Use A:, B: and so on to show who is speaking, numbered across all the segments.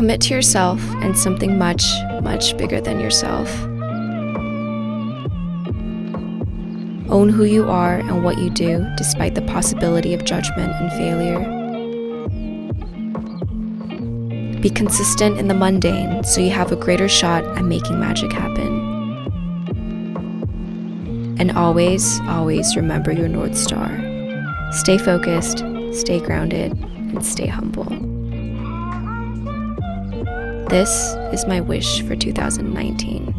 A: Commit to yourself and something much, much bigger than yourself. Own who you are and what you do, despite the possibility of judgment and failure. Be consistent in the mundane so you have a greater shot at making magic happen. And always, always remember your North Star. Stay focused, stay grounded, and stay humble. This is my wish for 2019.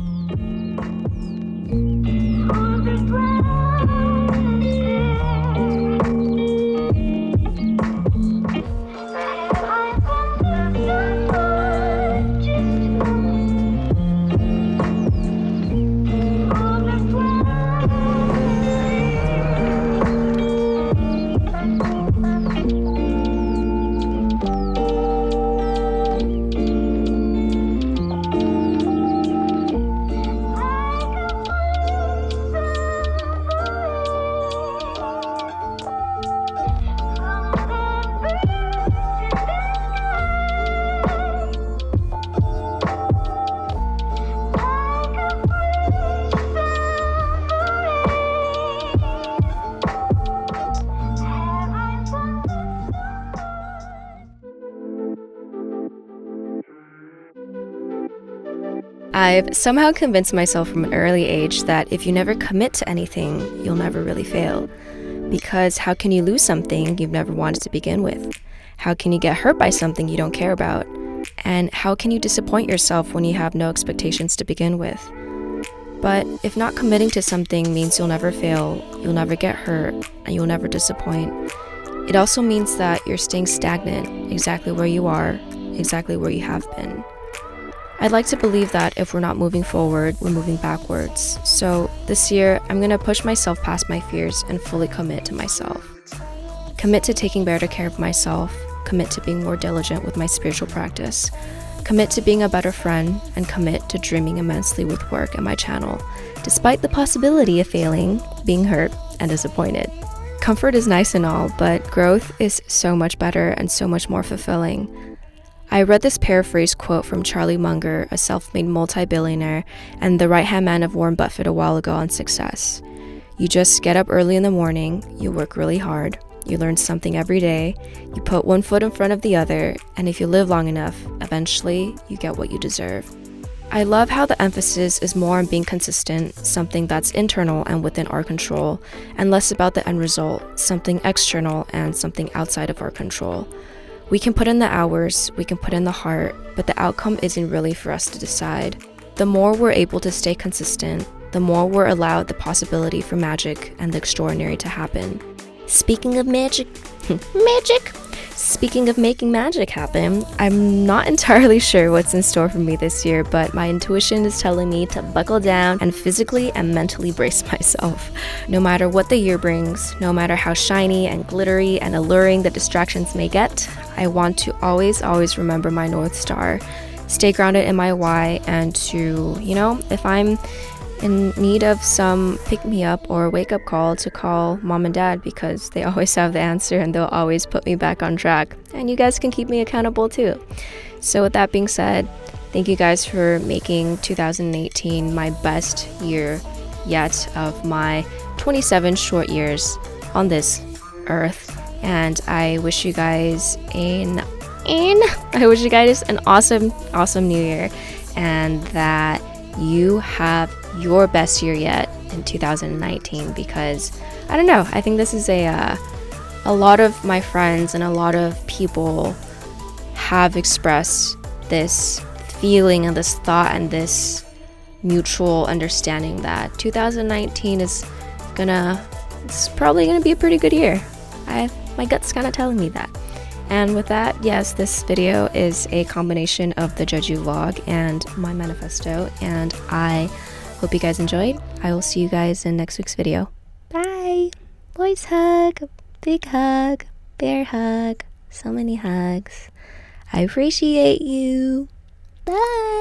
A: I've somehow convinced myself from an early age that if you never commit to anything, you'll never really fail. Because how can you lose something you've never wanted to begin with? How can you get hurt by something you don't care about? And how can you disappoint yourself when you have no expectations to begin with? But if not committing to something means you'll never fail, you'll never get hurt, and you'll never disappoint, it also means that you're staying stagnant exactly where you are, exactly where you have been. I'd like to believe that if we're not moving forward, we're moving backwards. So this year, I'm going to push myself past my fears and fully commit to myself. Commit to taking better care of myself, commit to being more diligent with my spiritual practice, commit to being a better friend, and commit to dreaming immensely with work and my channel, despite the possibility of failing, being hurt, and disappointed. Comfort is nice and all, but growth is so much better and so much more fulfilling. I read this paraphrased quote from Charlie Munger, a self-made multi-billionaire and the right-hand man of Warren Buffett a while ago on success. You just get up early in the morning, you work really hard, you learn something every day, you put one foot in front of the other, and if you live long enough, eventually you get what you deserve. I love how the emphasis is more on being consistent, something that's internal and within our control, and less about the end result, something external and something outside of our control. We can put in the hours, we can put in the heart, but the outcome isn't really for us to decide. The more we're able to stay consistent, the more we're allowed the possibility for magic and the extraordinary to happen. Speaking of magic, Speaking of making magic happen, I'm not entirely sure what's in store for me this year, but my intuition is telling me to buckle down and physically and mentally brace myself. No matter what the year brings, no matter how shiny and glittery and alluring the distractions may get, I want to always remember my North Star, stay grounded in my why, and to, if I'm in need of some pick-me-up or wake-up call, to call mom and dad, because they always have the answer and they'll always put me back on track. And you guys can keep me accountable too. So with that being said, thank you guys for making 2018 my best year yet of my 27 short years on this earth. And I wish you guys an awesome new year, and that you have your best year yet in 2019, because I don't know, I think this is a lot of my friends and a lot of people have expressed this feeling and this thought and this mutual understanding that 2019 is probably gonna be a pretty good year. My gut's kind of telling me that. And with that, yes, this video is a combination of the Jeju vlog and my manifesto, and I hope you guys enjoyed. I will see you guys in next week's video. Bye! Boys hug, big hug, bear hug, so many hugs. I appreciate you. Bye!